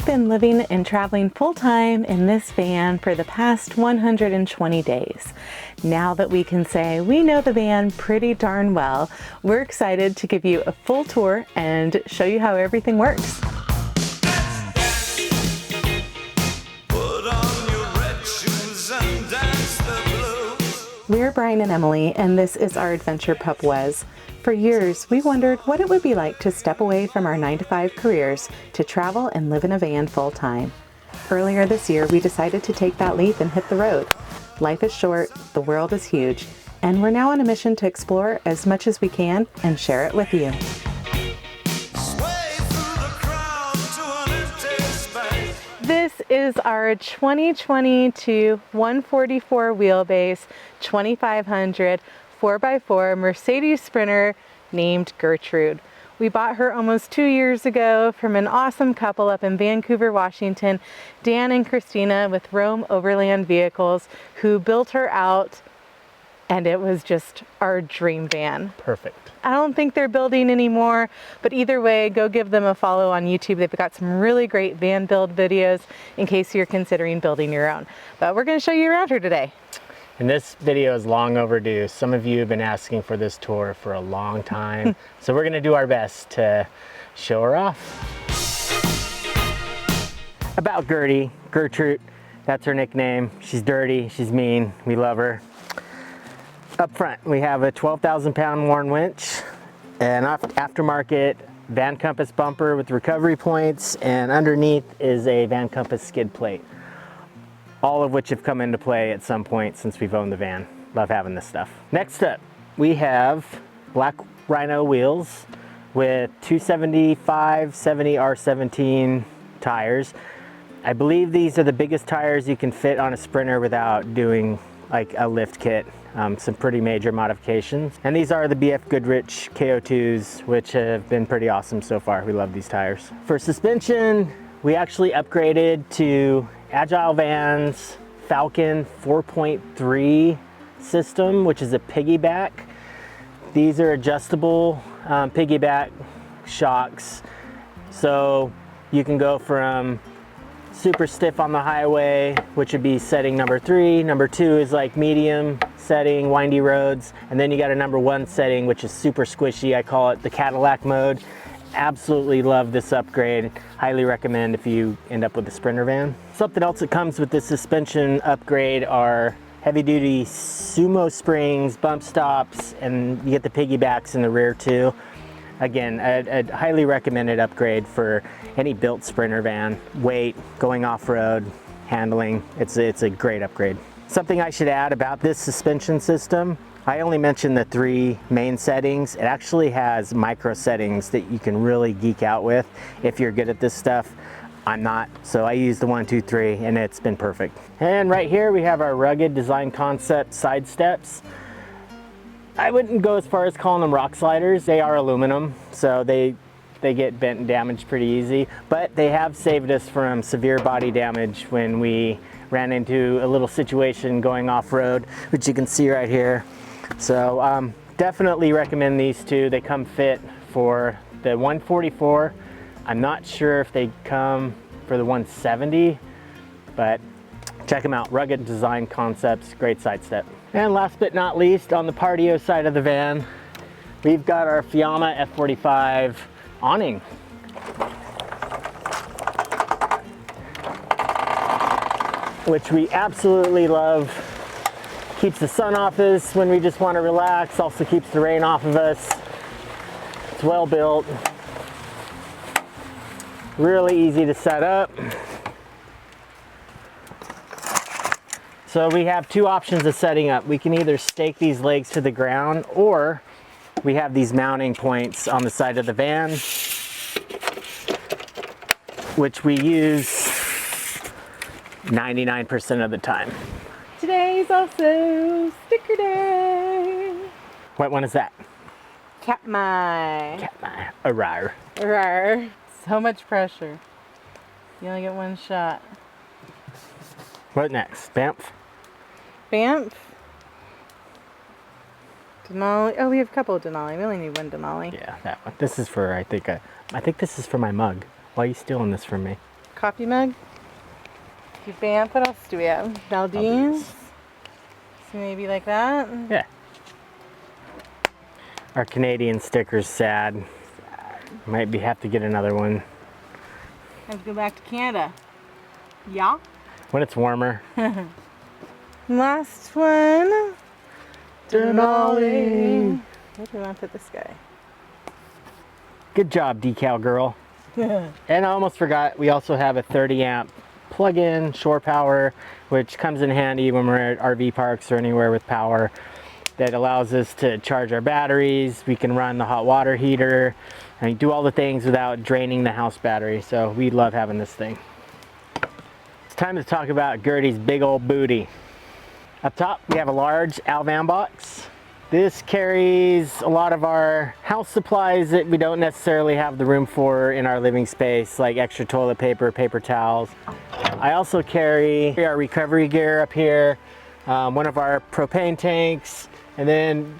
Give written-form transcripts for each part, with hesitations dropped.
been living and traveling full-time in this van for the past 120 days. Now that we can say we know the van pretty darn well, we're excited to give you a full tour and show you how everything works. We're Brian and Emily, and this is our adventure pup Wes. For years, we wondered what it would be like to step away from our 9-to-5 careers to travel and live in a van full-time. Earlier this year, we decided to take that leap and hit the road. Life is short, the world is huge, and we're now on a mission to explore as much as we can and share it with you. This is our 2022 144 wheelbase 2500 4x4 Mercedes Sprinter named Gertrude. We bought her almost 2 years ago from an awesome couple up in Vancouver, Washington, Dan and Christina with Rome Overland Vehicles, who built her out, and it was just our dream van. Perfect. I don't think they're building anymore, but either way, go give them a follow on YouTube. They've got some really great van build videos in case you're considering building your own. But we're going to show you around her today. And this video is long overdue. Some of you have been asking for this tour for a long time. So we're going to do our best to show her off. About Gertrude, that's her nickname. She's dirty, she's mean, we love her. Up front, we have a 12,000-pound Warn winch, an aftermarket Van Compass bumper with recovery points, and underneath is a Van Compass skid plate. All of which have come into play at some point since we've owned the van. Love having this stuff. Next up, we have black Rhino wheels with 275/70 R17 tires. I believe these are the biggest tires you can fit on a Sprinter without doing like a lift kit. Some pretty major modifications. And these are the BF Goodrich KO2s, which have been pretty awesome so far. We love these tires. For suspension, we actually upgraded to Agile Van's Falcon 4.3 system, which is a piggyback. These are adjustable piggyback shocks. So you can go from super stiff on the highway, which would be setting number 3. Number 2 is like medium setting, windy roads. And then you got a number 1 setting, which is super squishy. I call it the Cadillac mode. Absolutely love this upgrade. Highly recommend if you end up with a Sprinter van. Something else that comes with this suspension upgrade are heavy duty sumo springs, bump stops, and you get the piggybacks in the rear too. Again, a highly recommended upgrade for any built Sprinter van. Weight, going off-road, handling, it's a great upgrade. Something I should add about this suspension system, I only mentioned the 3 main settings. It actually has micro settings that you can really geek out with if you're good at this stuff. I'm not, so I use the 1, 2, 3, and it's been perfect. And right here we have our rugged design concept side steps. I wouldn't go as far as calling them rock sliders. They are aluminum, so they get bent and damaged pretty easy, but they have saved us from severe body damage when we ran into a little situation going off-road, which you can see right here. So definitely recommend these two. They come fit for the 144. I'm not sure if they come for the 170, but check them out. Rugged design concepts, great side step. And last but not least, on the Partio side of the van, we've got our Fiamma F45 awning. Which we absolutely love. Keeps the sun off us when we just want to relax, also keeps the rain off of us. It's well built. Really easy to set up. So we have 2 options of setting up. We can either stake these legs to the ground, or we have these mounting points on the side of the van, which we use 99% of the time. Today's also sticker day. What one is that? Katmai. Katmai. Arrar. Rawr. So much pressure. You only get one shot. What next? Banff? Banff. Denali. Oh, we have a couple of Denali. We only need one Denali. Yeah, that one. This is for, I think this is for my mug. Why are you stealing this from me? coffee mug. Cute band. What else do we have? Valdez. So maybe like that. Yeah. Our Canadian sticker's sad. Might have to get another one. Have to go back to Canada. Yeah. When it's warmer. Last one. Denali. Where do we want to put this guy? Good job, decal girl. And I almost forgot, we also have a 30 amp plug-in shore power, which comes in handy when we're at RV parks or anywhere with power. That allows us to charge our batteries. We can run the hot water heater and do all the things without draining the house battery. So we love having this thing. It's time to talk about Gertie's big old booty. Up top, we have a large Alvan box. This carries a lot of our house supplies that we don't necessarily have the room for in our living space, like extra toilet paper, paper towels. I also carry our recovery gear up here, one of our propane tanks, and then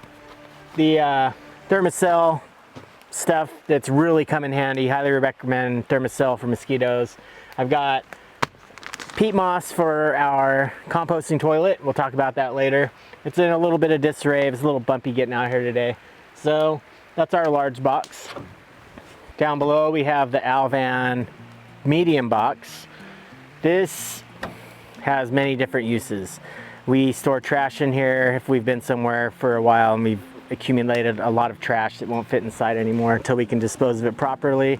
the Thermacell stuff that's really come in handy. Highly recommend Thermacell for mosquitoes. I've got peat moss for our composting toilet. We'll talk about that later. It's in a little bit of disarray. It's a little bumpy getting out here today. So that's our large box. Down below we have the Alvan medium box. This has many different uses. We store trash in here if we've been somewhere for a while and we've accumulated a lot of trash that won't fit inside anymore until we can dispose of it properly.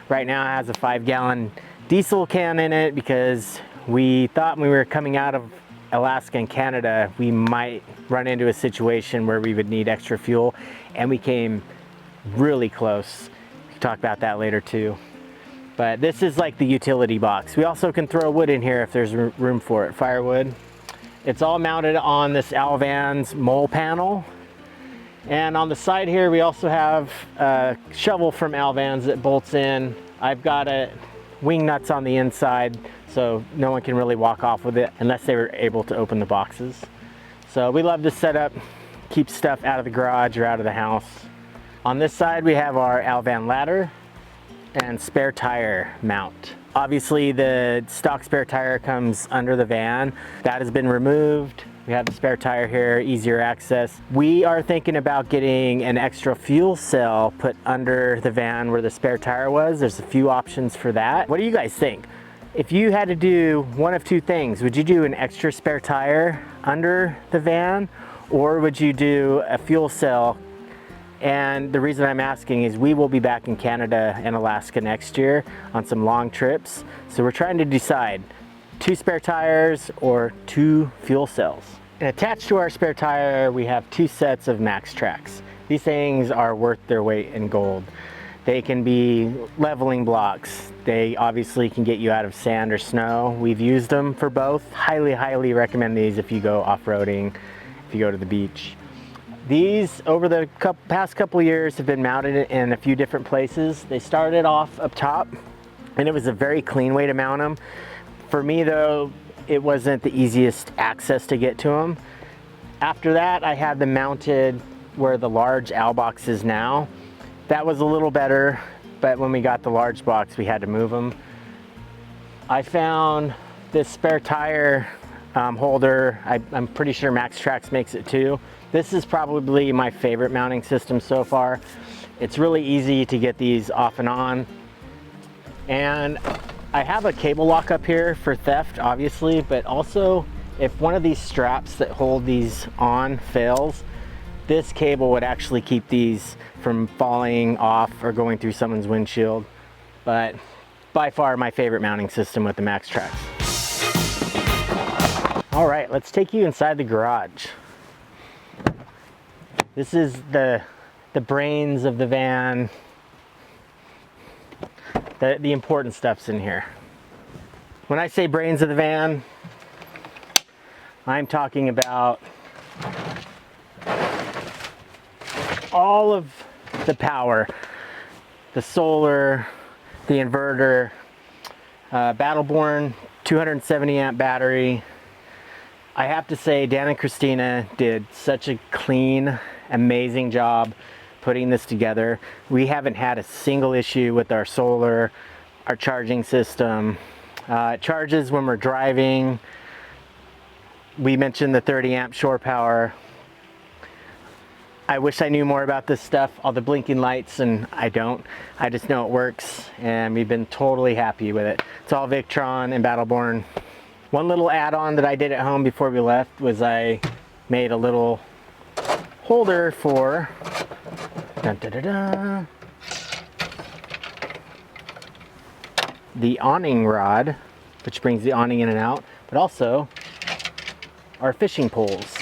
Right now it has a 5-gallon diesel can in it because we thought when we were coming out of Alaska and Canada we might run into a situation where we would need extra fuel, and we came really close. We can talk about that later too. But this is like the utility box. We also can throw wood in here if there's room for it, firewood. It's all mounted on this Alvan's mole panel. And on the side here we also have a shovel from Alvan's that bolts in. I've got wing nuts on the inside so no one can really walk off with it unless they were able to open the boxes. So we love this setup, keep stuff out of the garage or out of the house. On this side we have our Alvan ladder and spare tire mount. Obviously the stock spare tire comes under the van. That has been removed. We have the spare tire here, easier access. We are thinking about getting an extra fuel cell put under the van where the spare tire was. There's a few options for that. What do you guys think? If you had to do one of two things, would you do an extra spare tire under the van, or would you do a fuel cell? And the reason I'm asking is we will be back in Canada and Alaska next year on some long trips. So we're trying to decide 2 spare tires or 2 fuel cells. And attached to our spare tire, we have 2 sets of Max Tracks. These things are worth their weight in gold. They can be leveling blocks. They obviously can get you out of sand or snow. We've used them for both. Highly, highly recommend these if you go off-roading, if you go to the beach. These, over the past couple years, have been mounted in a few different places. They started off up top, and it was a very clean way to mount them. For me though, it wasn't the easiest access to get to them. After that, I had them mounted where the large Al box is now. That was a little better, but when we got the large box, we had to move them. I found this spare tire holder. I'm pretty sure Max Tracks makes it too. This is probably my favorite mounting system so far. It's really easy to get these off and on. And I have a cable lock up here for theft, obviously, but also if one of these straps that hold these on fails, this cable would actually keep these from falling off or going through someone's windshield. But by far my favorite mounting system with the Max Tracks. All right, let's take you inside the garage. This is the brains of the van. The important stuff's in here. When I say brains of the van, I'm talking about all of the power, the solar, the inverter, Battleborn 270 amp battery. I have to say Dan and Christina did such a clean, amazing job putting this together. We haven't had a single issue with our solar, our charging system. It charges when we're driving. We mentioned the 30 amp shore power. I wish I knew more about this stuff, all the blinking lights, and I don't. I just know it works, and we've been totally happy with it. It's all Victron and Battleborn. One little add-on that I did at home before we left was I made a little holder for the awning rod, which brings the awning in and out, but also our fishing poles.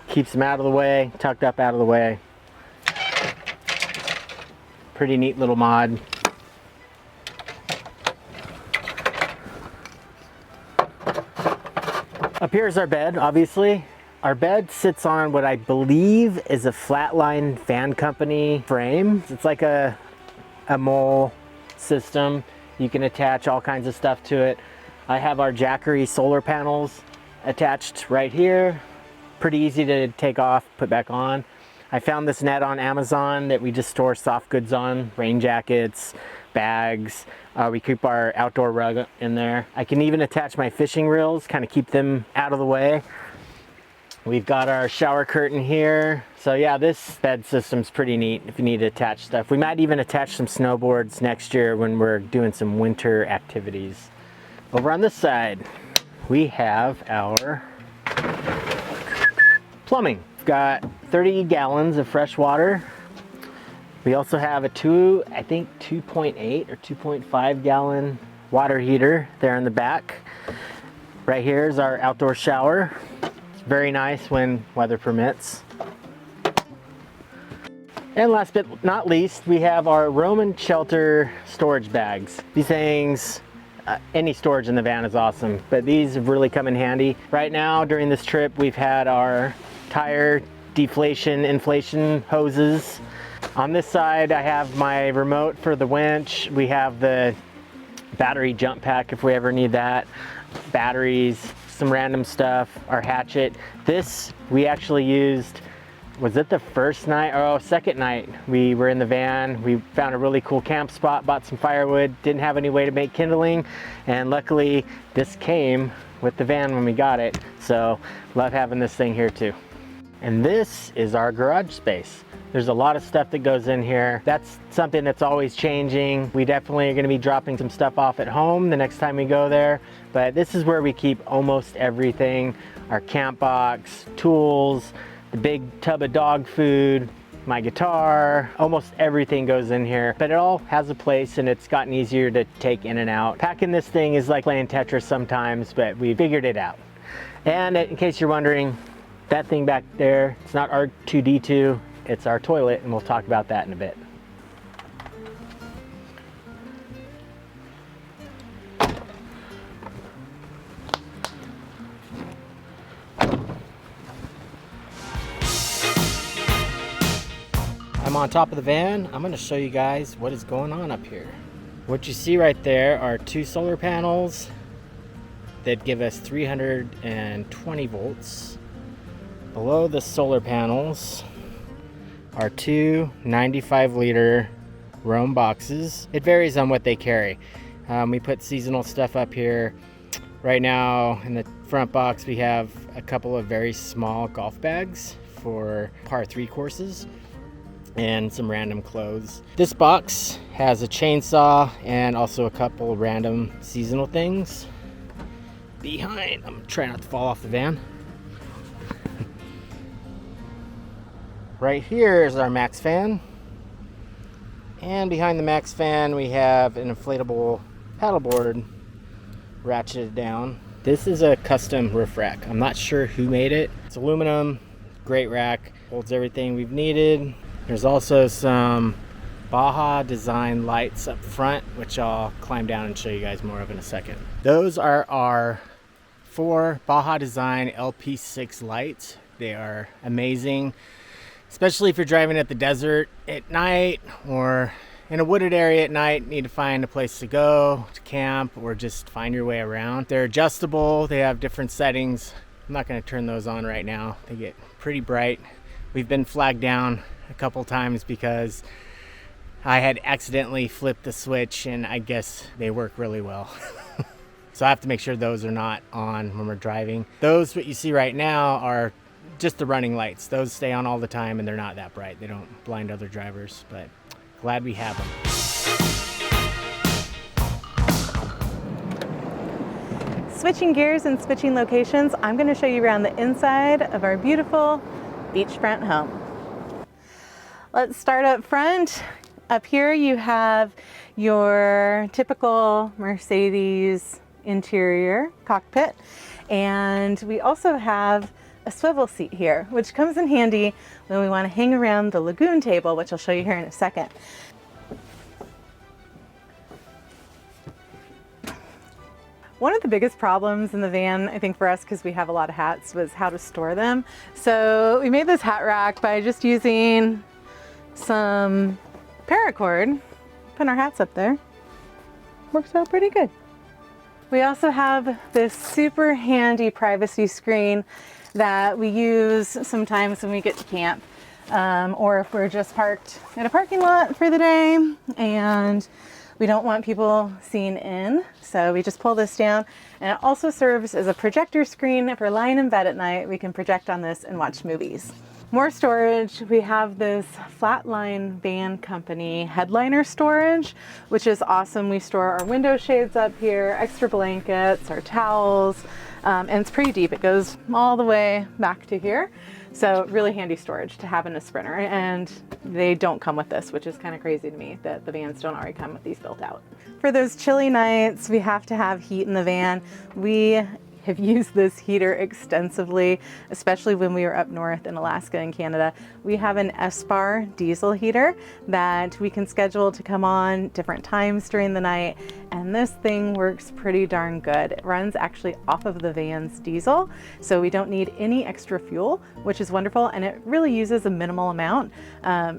Keeps them out of the way, tucked up out of the way. Pretty neat little mod. Up here is our bed, obviously. Our bed sits on what I believe is a Flatline Fan Company frame. It's like a mole system. You can attach all kinds of stuff to it. I have our Jackery solar panels attached right here. Pretty easy to take off, put back on. I found this net on Amazon that we just store soft goods on, rain jackets, bags. We keep our outdoor rug in there. I can even attach my fishing reels, kind of keep them out of the way. We've got our shower curtain here. So yeah, this bed system's pretty neat if you need to attach stuff. We might even attach some snowboards next year when we're doing some winter activities. Over on this side, we have our plumbing. We've got 30 gallons of fresh water. We also have a 2.8 or 2.5 gallon water heater there in the back. Right here is our outdoor shower. It's very nice when weather permits. And last but not least, we have our Roman Shelter storage bags. These things, any storage in the van is awesome, but these have really come in handy. Right now, during this trip, we've had our tire deflation, inflation hoses. On this side, I have my remote for the winch. We have the battery jump pack if we ever need that. Batteries, some random stuff, our hatchet. This we actually used, was it the first night? Oh, second night we were in the van. We found a really cool camp spot, bought some firewood, didn't have any way to make kindling, and luckily this came with the van when we got it. So love having this thing here too. And this is our garage space. There's a lot of stuff that goes in here. That's something that's always changing. We definitely are gonna be dropping some stuff off at home the next time we go there, but this is where we keep almost everything. Our camp box, tools, the big tub of dog food, my guitar, almost everything goes in here, but it all has a place and it's gotten easier to take in and out. Packing this thing is like playing Tetris sometimes, but we figured it out. And in case you're wondering, that thing back there, it's not R2-D2, it's our toilet, and we'll talk about that in a bit. I'm on top of the van. I'm gonna show you guys what is going on up here. What you see right there are two solar panels that give us 320 volts. Below the solar panels are two 95-liter Roam boxes. It varies on what they carry. We put seasonal stuff up here. Right now in the front box we have a couple of very small golf bags for par 3 courses and some random clothes. This box has a chainsaw and also a couple random seasonal things. Behind, I'm trying not to fall off the van. Right here is our max fan, and behind the max fan we have an inflatable paddleboard ratcheted down. This is a custom roof rack. I'm not sure who made it. It's aluminum, great rack, holds everything we've needed. There's also some Baja design lights up front, which I'll climb down and show you guys more of in a second. Those are our 4 Baja design LP6 lights. They are amazing, especially if you're driving at the desert at night or in a wooded area at night, need to find a place to go, to camp, or just find your way around. They're adjustable, they have different settings. I'm not gonna turn those on right now. They get pretty bright. We've been flagged down a couple times because I had accidentally flipped the switch, and I guess they work really well. So I have to make sure those are not on when we're driving. Those what you see right now are just the running lights. Those stay on all the time, and they're not that bright. They don't blind other drivers, but glad we have them. Switching gears and switching locations, I'm going to show you around the inside of our beautiful beachfront home. Let's start up front. Up here you have your typical Mercedes interior cockpit, and we also have a swivel seat here, which comes in handy when we want to hang around the Lagun table, which I'll show you here in a second. One of the biggest problems in the van, I think for us, because we have a lot of hats, was how to store them. So we made this hat rack by just using some paracord, putting our hats up there. Works out pretty good. We also have this super handy privacy screen that we use sometimes when we get to camp, or if we're just parked in a parking lot for the day and we don't want people seeing in. So we just pull this down, and it also serves as a projector screen. If we're lying in bed at night, we can project on this and watch movies. More storage, we have this Flatline Van Company headliner storage, which is awesome. We store our window shades up here, extra blankets, our towels, and it's pretty deep. It goes all the way back to here. So really handy storage to have in a Sprinter, and they don't come with this, which is kind of crazy to me that the vans don't already come with these built out. For those chilly nights, we have to have heat in the van. We have used this heater extensively, especially when we were up north in Alaska and Canada. We have an S-Bar diesel heater that we can schedule to come on different times during the night, and this thing works pretty darn good. It runs actually off of the van's diesel, so we don't need any extra fuel, which is wonderful, and it really uses a minimal amount,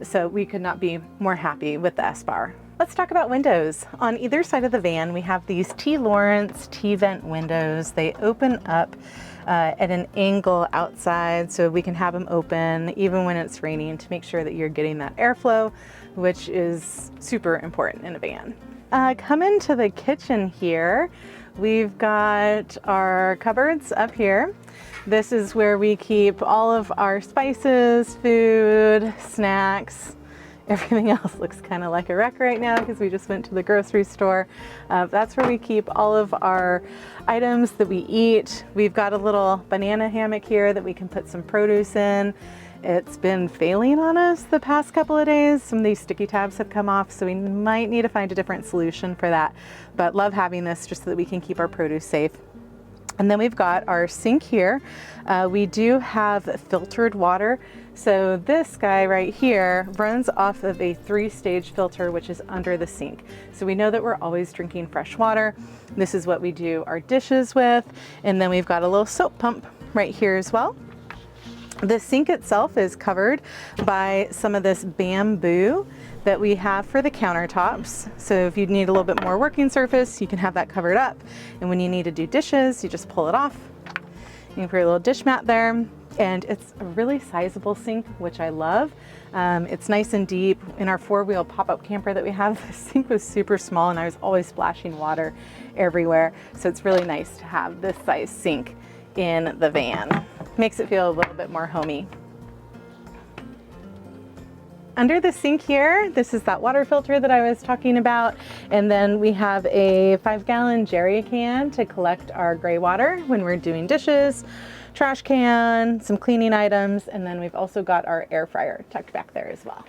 so we could not be more happy with the S-Bar. Let's talk about windows. On either side of the van, we have these T. Lawrence T-vent windows. They open up at an angle outside, so we can have them open even when it's raining to make sure that you're getting that airflow, which is super important in a van. Come into the kitchen here. We've got our cupboards up here. This is where we keep all of our spices, food, snacks. Everything else looks kind of like a wreck right now because we just went to the grocery store. That's where we keep all of our items that we eat. We've got a little banana hammock here that we can put some produce in. It's been failing on us the past couple of days. Some of these sticky tabs have come off, so we might need to find a different solution for that. But love having this just so that we can keep our produce safe. And then we've got our sink here. We do have filtered water. So this guy right here runs off of a 3-stage filter, which is under the sink. So we know that we're always drinking fresh water. This is what we do our dishes with. And then we've got a little soap pump right here as well. The sink itself is covered by some of this bamboo that we have for the countertops. So if you need a little bit more working surface, you can have that covered up. And when you need to do dishes, you just pull it off. You can put a little dish mat there. And it's a really sizable sink, which I love. It's nice and deep. In our 4-wheel pop-up camper that we have, the sink was super small and I was always splashing water everywhere. So it's really nice to have this size sink in the van. Makes it feel a little bit more homey. Under the sink here, this is that water filter that I was talking about. And then we have a 5-gallon jerry can to collect our gray water when we're doing dishes, trash can, some cleaning items, and then we've also got our air fryer tucked back there as well.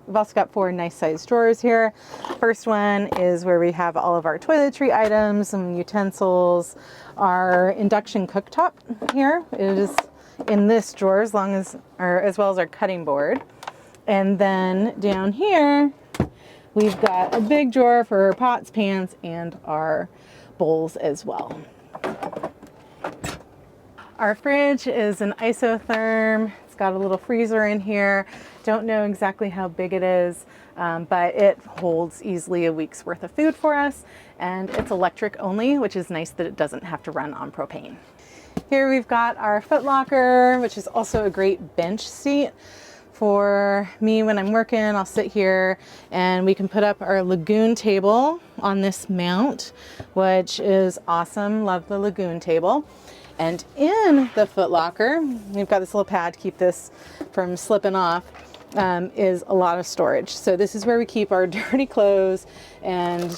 We've also got 4 nice sized drawers here. First one is where we have all of our toiletry items, some utensils, our induction cooktop here. It is in this drawer as well as our cutting board. And then down here, we've got a big drawer for pots, pans, and our bowls as well. Our fridge is an isotherm. It's got a little freezer in here. Don't know exactly how big it is, but it holds easily a week's worth of food for us. And it's electric only, which is nice that it doesn't have to run on propane. Here we've got our foot locker, which is also a great bench seat for me when I'm working. I'll sit here and we can put up our Lagun table on this mount, which is awesome. Love the Lagun table. And in the foot locker, we've got this little pad to keep this from slipping off, is a lot of storage. So this is where we keep our dirty clothes, and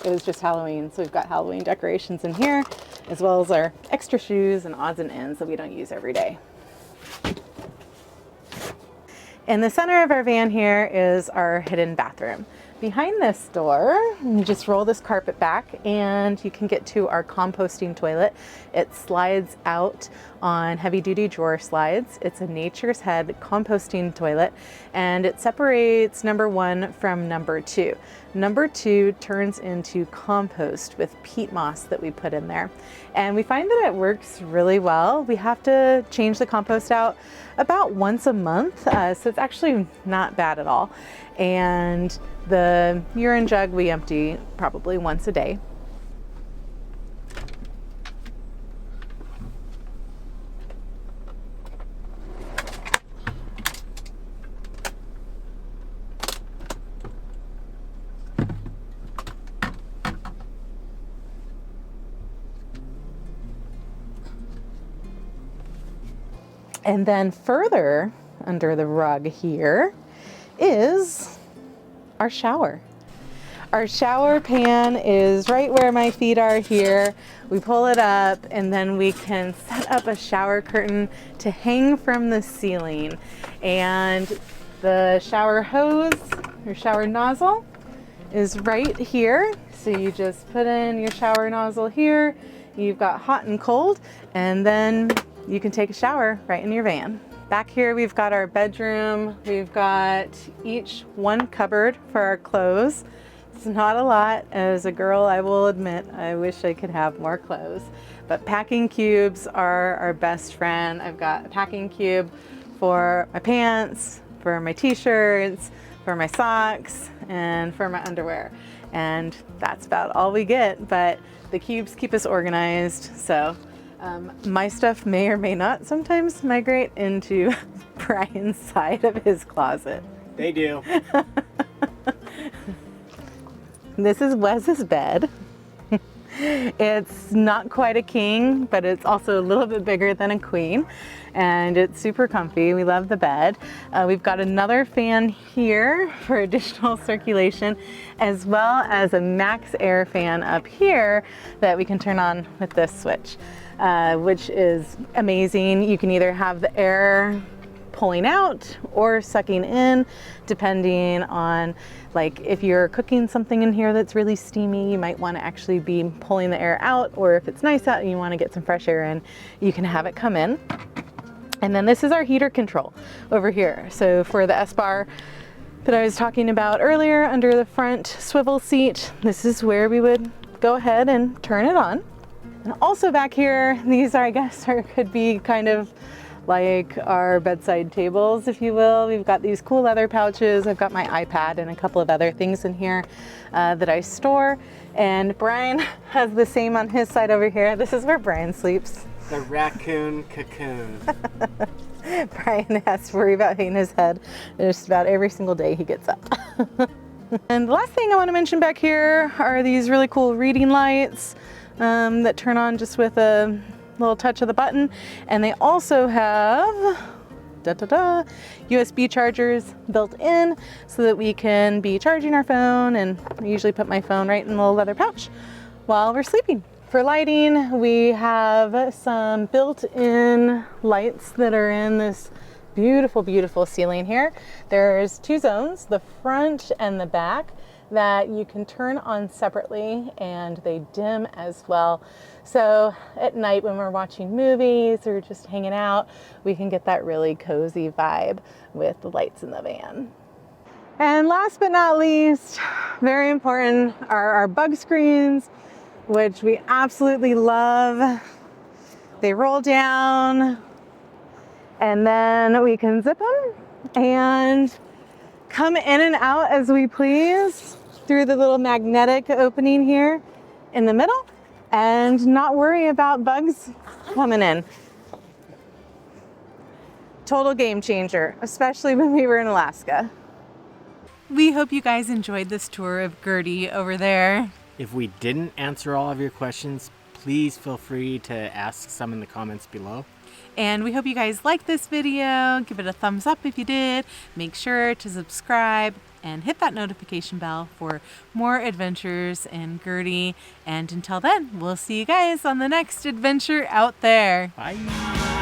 it was just Halloween. So we've got Halloween decorations in here, as well as our extra shoes and odds and ends that we don't use every day. In the center of our van here is our hidden bathroom. Behind this door, you just roll this carpet back and you can get to our composting toilet. It slides out on heavy duty drawer slides. It's a Nature's Head composting toilet, and it separates number 1 from number 2. Number 2 turns into compost with peat moss that we put in there. And we find that it works really well. We have to change the compost out about once a month, so it's actually not bad at all. And the urine jug we empty probably once a day. And then further under the rug here is our shower. Our shower pan is right where my feet are here. We pull it up and then we can set up a shower curtain to hang from the ceiling. And the shower hose, your shower nozzle, is right here. So you just put in your shower nozzle here. You've got hot and cold, and then you can take a shower right in your van. Back here we've got our bedroom. We've got each one cupboard for our clothes. It's not a lot. As a girl, I will admit, I wish I could have more clothes. But packing cubes are our best friend. I've got a packing cube for my pants, for my t-shirts, for my socks, and for my underwear. And that's about all we get, but the cubes keep us organized. So my stuff may or may not sometimes migrate into Brian's side of his closet. They do. This is Wes's bed. It's not quite a king, but it's also a little bit bigger than a queen, and it's super comfy. We love the bed. We've got another fan here for additional circulation, as well as a max air fan up here that we can turn on with this switch, which is amazing. You can either have the air pulling out or sucking in, depending on, like, if you're cooking something in here that's really steamy, you might want to actually be pulling the air out, or if it's nice out and you want to get some fresh air in, you can have it come in. And then this is our heater control over here. So for the S-bar that I was talking about earlier, under the front swivel seat, this is where we would go ahead and turn it on. And also back here, these are, I guess, could be kind of like our bedside tables, if you will. We've got these cool leather pouches. I've got my iPad and a couple of other things in here that I store. And Brian has the same on his side over here. This is where Brian sleeps. The raccoon cocoon. Brian has to worry about hitting his head just about every single day he gets up. And the last thing I want to mention back here are these really cool reading lights that turn on just with a little touch of the button. And they also have USB chargers built in so that we can be charging our phone, and I usually put my phone right in the little leather pouch while we're sleeping. For lighting, we have some built-in lights that are in this beautiful, beautiful ceiling here. There's 2 zones, the front and the back, that you can turn on separately, and they dim as well. So at night when we're watching movies or just hanging out, we can get that really cozy vibe with the lights in the van. And last but not least, very important, are our bug screens, which we absolutely love. They roll down and then we can zip them and come in and out as we please through the little magnetic opening here in the middle, and not worry about bugs coming in. Total game changer, especially when we were in Alaska. We hope you guys enjoyed this tour of Gertie over there. If we didn't answer all of your questions, please feel free to ask some in the comments below. And we hope you guys liked this video. Give it a thumbs up if you did. Make sure to subscribe and hit that notification bell for more adventures in Gertie. And until then, we'll see you guys on the next adventure out there. Bye.